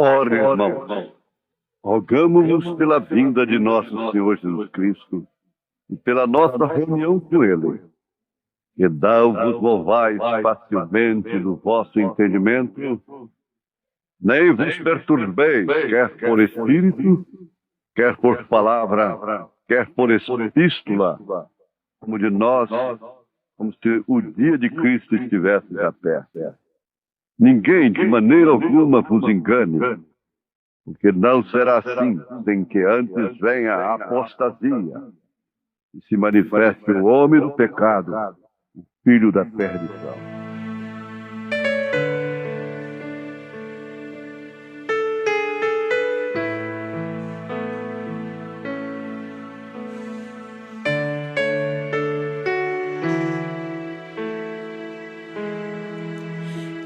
Ora, irmãos, rogamos-vos pela vinda de nosso Senhor Jesus Cristo e pela nossa reunião com Ele, que dá-vos louvais facilmente do vosso entendimento, nem vos perturbeis, quer por espírito, quer por palavra, quer por epístola, como de nós, como se o dia de Cristo estivesse já perto. Ninguém de maneira alguma vos engane, porque não será assim, sem que antes venha a apostasia e se manifeste o homem do pecado, o filho da perdição.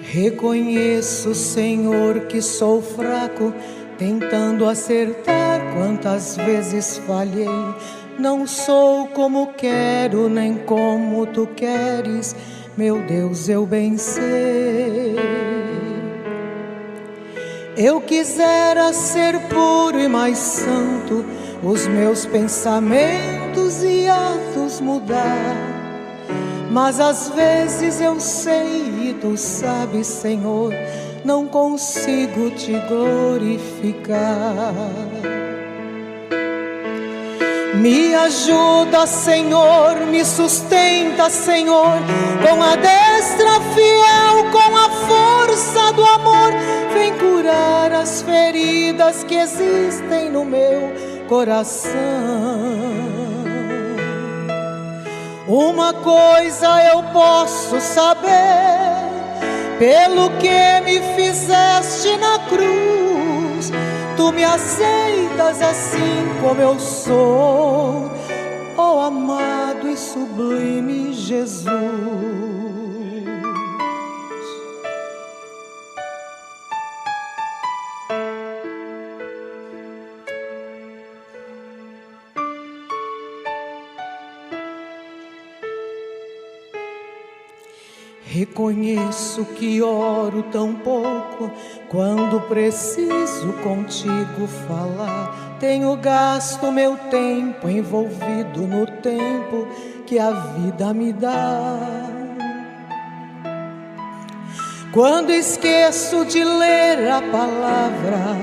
Reconheço, Senhor, que sou fraco, tentando acertar quantas vezes falhei. Não sou como quero, nem como tu queres, meu Deus, eu bem sei. Eu quisera ser puro e mais santo, os meus pensamentos e atos mudar. Mas às vezes eu sei e tu sabes, Senhor, não consigo te glorificar. Me ajuda, Senhor, me sustenta, Senhor, com a destra fiel, com a força do amor. Vem curar as feridas que existem no meu coração. Uma coisa eu posso saber, pelo que me fizeste na cruz, tu me aceitas assim como eu sou, ó amado e sublime Jesus. Reconheço que oro tão pouco, quando preciso contigo falar. Tenho gasto meu tempo envolvido no tempo que a vida me dá. Quando esqueço de ler a palavra,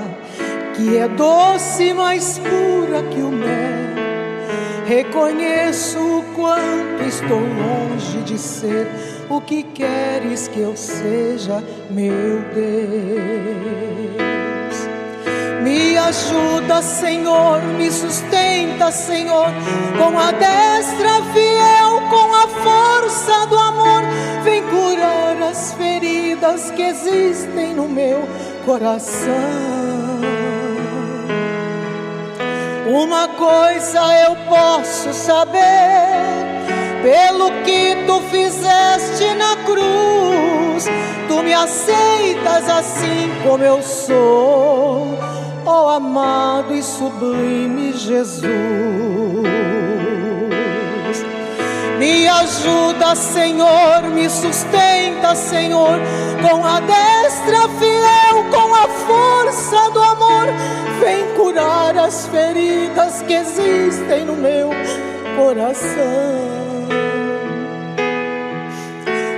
que é doce e mais pura que o mel, reconheço o quanto estou longe de ser o que queres que eu seja, meu Deus. Me ajuda, Senhor, me sustenta, Senhor, com a destra fiel, com a força do amor. Vem curar as feridas que existem no meu coração. Uma coisa eu posso saber, pelo que tu fizeste na cruz, tu me aceitas assim como eu sou, ó amado e sublime Jesus. Me ajuda, Senhor, me sustenta, Senhor, com a destra fiel, com a força do amor. Vem curar as feridas que existem no meu coração.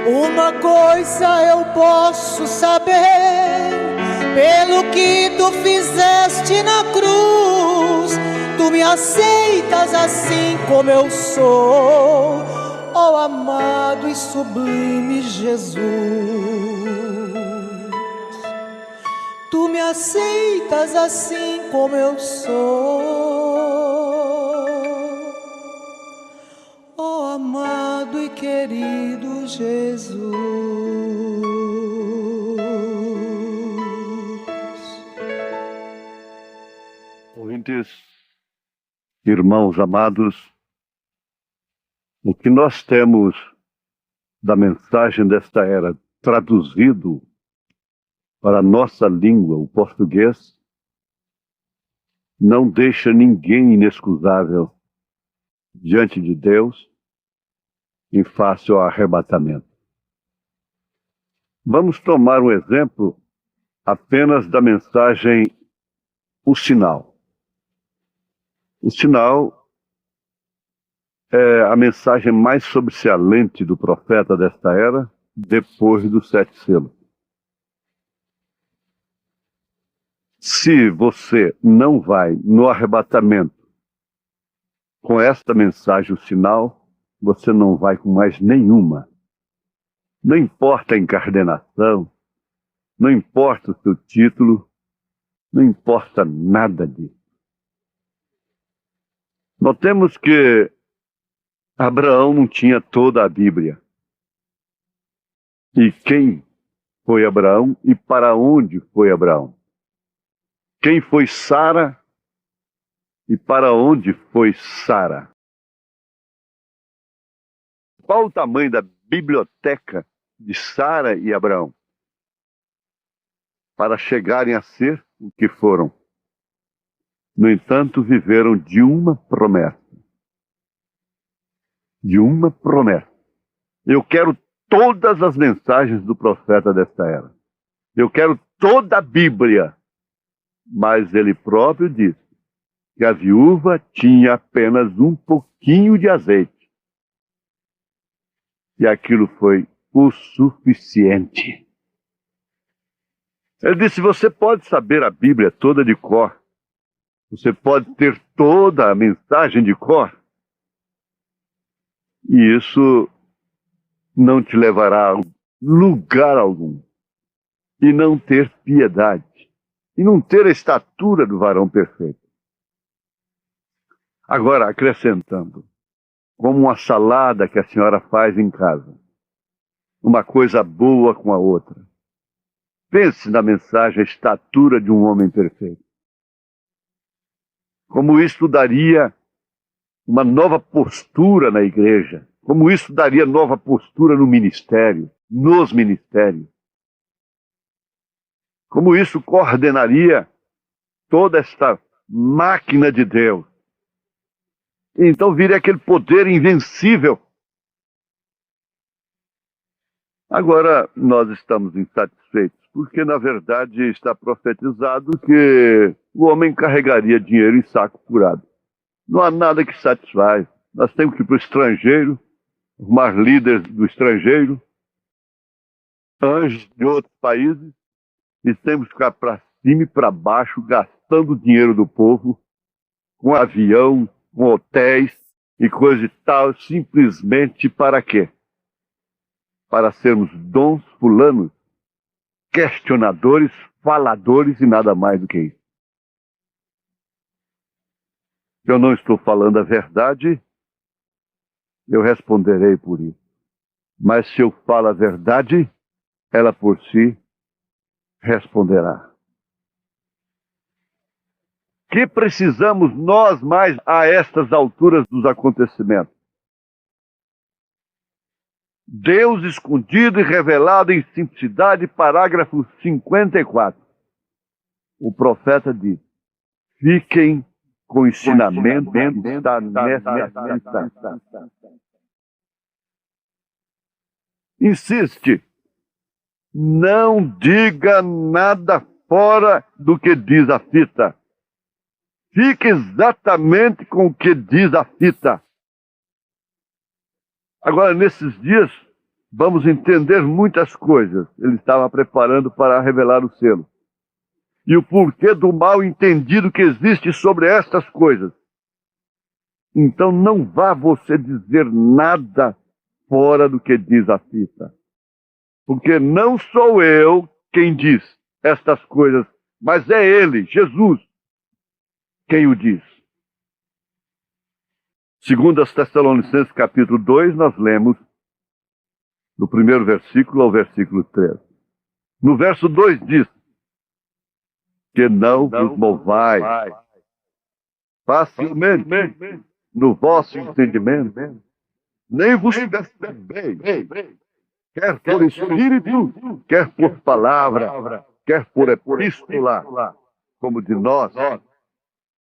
Uma coisa eu posso saber, pelo que tu fizeste na cruz, tu me aceitas assim como eu sou, ó amado e sublime Jesus. Tu me aceitas assim como eu sou, ó amado e querido Jesus. Ouvintes, irmãos amados, o que nós temos da mensagem desta era traduzido para a nossa língua, o português, não deixa ninguém inexcusável diante de Deus em face ao arrebatamento. Vamos tomar um exemplo apenas da mensagem o sinal. O sinal é a mensagem mais sobressalente do profeta desta era, depois dos 7 selos. Se você não vai no arrebatamento com esta mensagem, o sinal, você não vai com mais nenhuma. Não importa a encarnação, não importa o seu título, não importa nada disso. Notemos que Abraão não tinha toda a Bíblia. E quem foi Abraão e para onde foi Abraão? Quem foi Sara e para onde foi Sara? Qual o tamanho da biblioteca de Sara e Abraão para chegarem a ser o que foram? No entanto, viveram de uma promessa. De uma promessa. Eu quero todas as mensagens do profeta desta era. Eu quero toda a Bíblia. Mas ele próprio disse que a viúva tinha apenas um pouquinho de azeite. E aquilo foi o suficiente. Ele disse, você pode saber a Bíblia toda de cor. Você pode ter toda a mensagem de cor. E isso não te levará a lugar algum. E não ter piedade. E não ter a estatura do varão perfeito. Agora, acrescentando, como uma salada que a senhora faz em casa. Uma coisa boa com a outra. Pense na mensagem, a estatura de um homem perfeito. Como isso daria uma nova postura na igreja. Como isso daria nova postura no ministério, nos ministérios. Como isso coordenaria toda esta máquina de Deus. Então viria aquele poder invencível. Agora nós estamos insatisfeitos, porque na verdade está profetizado que o homem carregaria dinheiro em saco furado. Não há nada que satisfaz. Nós temos que ir para o estrangeiro, arrumar líderes do estrangeiro, anjos de outros países, e temos que ficar para cima e para baixo, gastando o dinheiro do povo, com avião, com hotéis e coisa e tal, simplesmente para quê? Para sermos dons fulanos, questionadores, faladores e nada mais do que isso. Se eu não estou falando a verdade, eu responderei por isso. Mas se eu falo a verdade, ela por si responderá. Que precisamos nós mais a estas alturas dos acontecimentos? Deus escondido e revelado em simplicidade, parágrafo 54. O profeta diz, fiquem com o ensinamento que está nessa fita. Insiste, não diga nada fora do que diz a fita. Fique exatamente com o que diz a fita. Agora, nesses dias, vamos entender muitas coisas. Ele estava preparando para revelar o selo. E o porquê do mal entendido que existe sobre estas coisas. Então não vá você dizer nada fora do que diz a fita. Porque não sou eu quem diz estas coisas, mas é Ele, Jesus, quem o diz. Segundo as Tessalonicenses capítulo 2, nós lemos do primeiro versículo ao versículo 3. No verso 2 diz, que não vos movais facilmente no vosso entendimento, nem vos percebeis, quer por espírito, quer por palavra, quer por epístola, como de nós,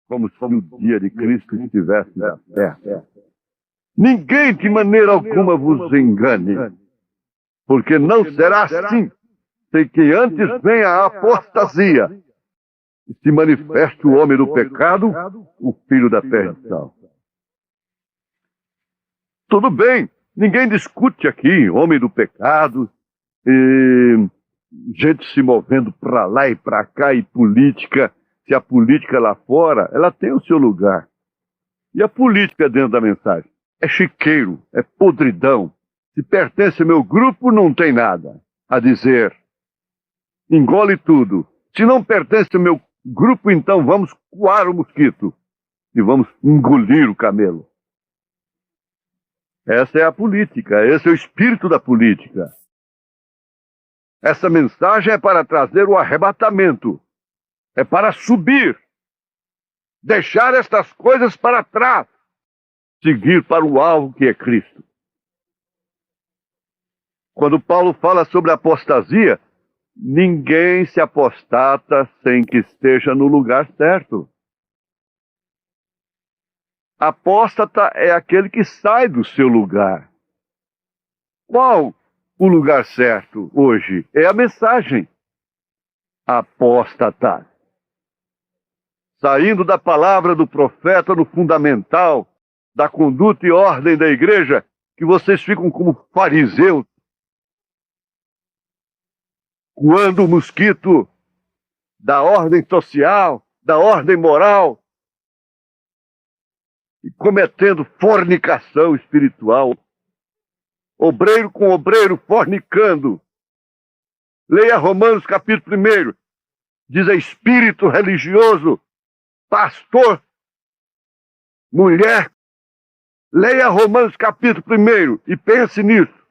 como se o dia de Cristo estivesse na terra. Ninguém de maneira alguma vos engane, porque não será assim. sem que antes venha a apostasia e se manifeste o homem do pecado, o filho da perdição. Tudo bem, ninguém discute aqui homem do pecado, e gente se movendo para lá e para cá, e política. Se a política lá fora, ela tem o seu lugar. E a política dentro da mensagem? É chiqueiro, é podridão. Se pertence ao meu grupo, não tem nada a dizer. Engole tudo. Se não pertence ao meu grupo, então vamos coar o mosquito e vamos engolir o camelo. Essa é a política, esse é o espírito da política. Essa mensagem é para trazer o arrebatamento, é para subir, deixar estas coisas para trás, seguir para o alvo que é Cristo. Quando Paulo fala sobre apostasia, ninguém se apostata sem que esteja no lugar certo. Apóstata é aquele que sai do seu lugar. Qual o lugar certo hoje? É a mensagem. Apóstata. Saindo da palavra do profeta no fundamental da conduta e ordem da igreja, que vocês ficam como fariseus, coando o mosquito da ordem social, da ordem moral, e cometendo fornicação espiritual. Obreiro com obreiro fornicando. Leia Romanos capítulo 1. Diz espírito religioso, pastor, mulher. Leia Romanos capítulo 1 e pense nisso.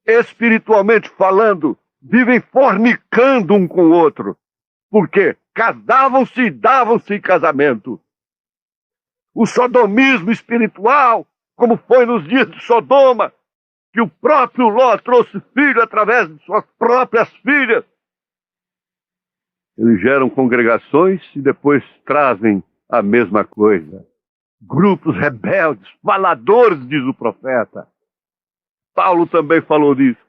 Espiritualmente falando, vivem fornicando um com o outro. Porque casavam-se e davam-se em casamento. O sodomismo espiritual, como foi nos dias de Sodoma, que o próprio Ló trouxe filho através de suas próprias filhas. Eles geram congregações e depois trazem a mesma coisa. Grupos rebeldes, faladores, diz o profeta. Paulo também falou disso.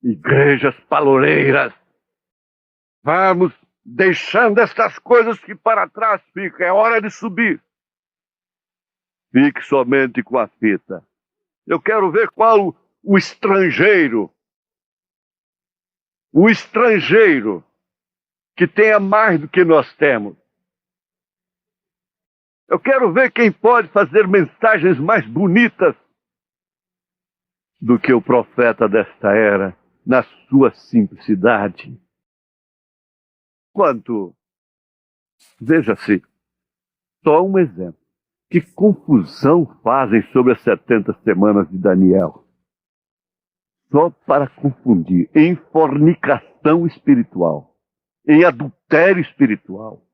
Igrejas paloreiras. Vamos deixando estas coisas que para trás ficam. É hora de subir. Fique somente com a fita. Eu quero ver qual o estrangeiro. O estrangeiro que tenha mais do que nós temos. Eu quero ver quem pode fazer mensagens mais bonitas do que o profeta desta era, na sua simplicidade. Quanto, veja-se, só um exemplo. Que confusão fazem sobre as 70 semanas de Daniel. Só para confundir, em fornicação espiritual, em adultério espiritual,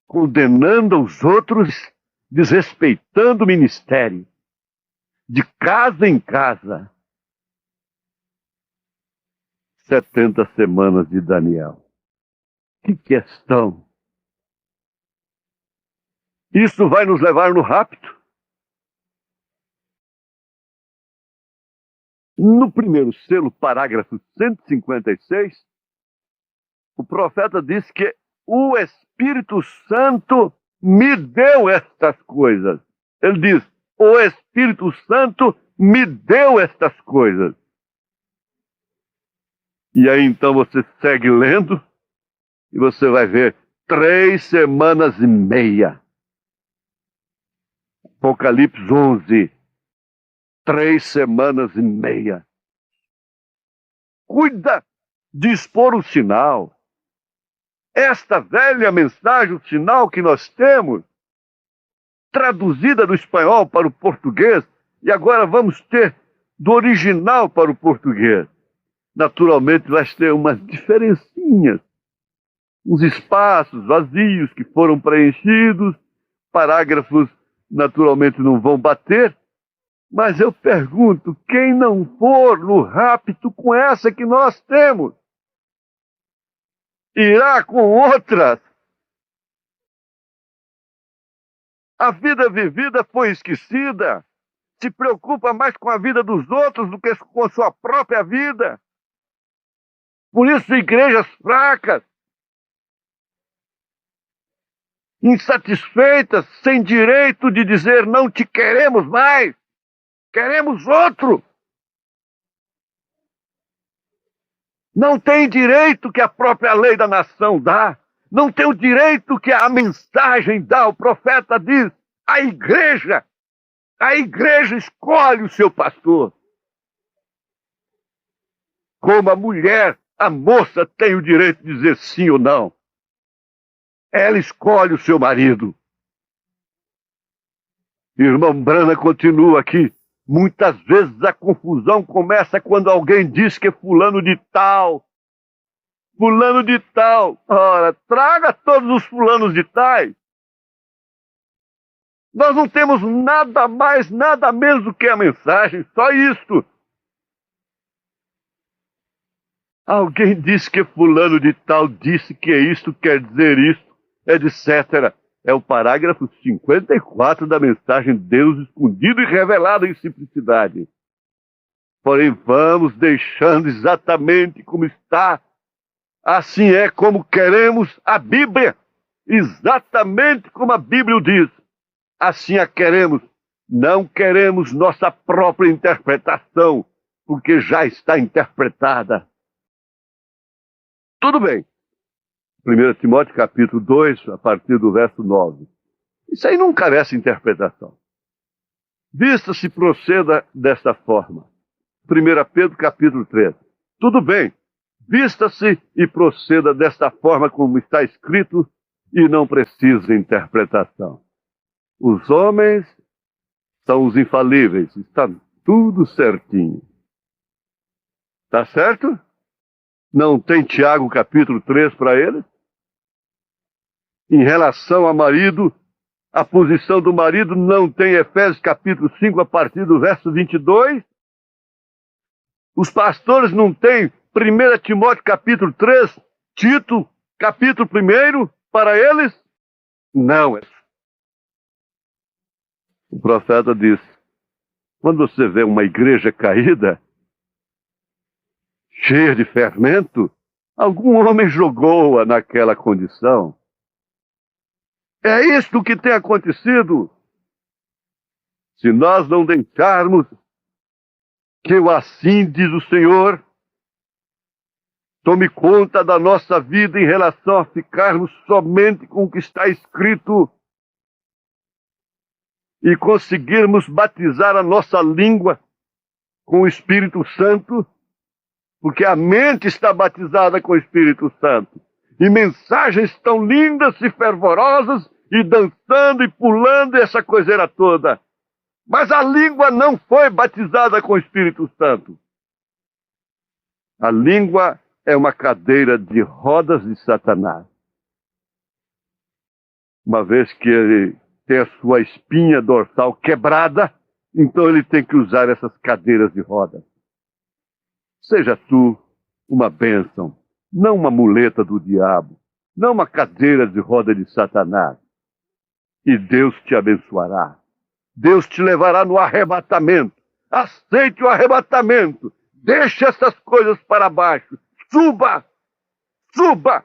condenando os outros, desrespeitando o ministério, de casa em casa. 70 semanas de Daniel. Que questão! Isso vai nos levar no rapto. No primeiro selo, parágrafo 156, o profeta diz que o Espírito Santo me deu estas coisas. Ele diz, o Espírito Santo me deu estas coisas. E aí então você segue lendo e você vai ver 3 semanas e meia. Apocalipse 11. 3 semanas e meia. Cuida de expor o sinal. Esta velha mensagem, o sinal que nós temos, traduzida do espanhol para o português, e agora vamos ter do original para o português. Naturalmente vai ter umas diferencinhas, uns espaços vazios que foram preenchidos, parágrafos naturalmente não vão bater, mas eu pergunto, quem não for no rapto com essa que nós temos, irá com outras? A vida vivida foi esquecida, se preocupa mais com a vida dos outros do que com a sua própria vida. Por isso, igrejas fracas, insatisfeitas, sem direito de dizer não te queremos mais, queremos outro. Não tem direito que a própria lei da nação dá, não tem o direito que a mensagem dá. O profeta diz: a igreja escolhe o seu pastor. Como a mulher, a moça tem o direito de dizer sim ou não. Ela escolhe o seu marido. Irmão Brana continua aqui. Muitas vezes a confusão começa quando alguém diz que é fulano de tal. Fulano de tal. Ora, traga todos os fulanos de tais. Nós não temos nada mais, nada menos do que a mensagem, só isto. Alguém disse que fulano de tal disse que isto quer dizer isto, etc. É o parágrafo 54 da mensagem Deus escondido e revelado em simplicidade. Porém, vamos deixando exatamente como está. Assim é como queremos a Bíblia, exatamente como a Bíblia o diz. Assim a queremos. Não queremos nossa própria interpretação, porque já está interpretada. Tudo bem. 1 Timóteo capítulo 2, a partir do verso 9. Isso aí não carece de interpretação. Vista-se, proceda desta forma. 1 Pedro capítulo 3. Tudo bem. Vista-se e proceda desta forma como está escrito e não precisa de interpretação. Os homens são os infalíveis. Está tudo certinho. Tá certo? Não tem Tiago capítulo 3 para eles? Em relação ao marido, a posição do marido não tem Efésios capítulo 5 a partir do verso 22? Os pastores não têm 1 Timóteo capítulo 3, Tito capítulo 1 para eles? Não. O profeta diz: quando você vê uma igreja caída, cheia de fermento, algum homem jogou-a naquela condição. É isto que tem acontecido. Se nós não deixarmos que o assim diz o Senhor tome conta da nossa vida em relação a ficarmos somente com o que está escrito e conseguirmos batizar a nossa língua com o Espírito Santo, porque a mente está batizada com o Espírito Santo. E mensagens tão lindas e fervorosas, e dançando e pulando, essa coiseira toda. Mas a língua não foi batizada com o Espírito Santo. A língua é uma cadeira de rodas de Satanás. Uma vez que ele tem a sua espinha dorsal quebrada, então ele tem que usar essas cadeiras de rodas. Seja tu uma bênção, não uma muleta do diabo, não uma cadeira de roda de Satanás. E Deus te abençoará. Deus te levará no arrebatamento. Aceite o arrebatamento. Deixe essas coisas para baixo. Suba! Suba!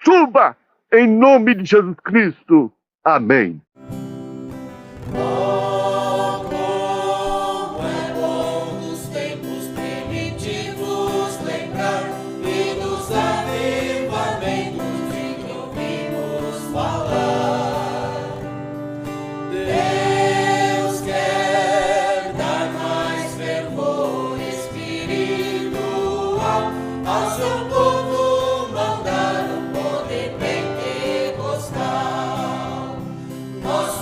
Suba! Em nome de Jesus Cristo. Amém. Nós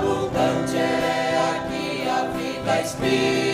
abundante é aqui a vida espiritual.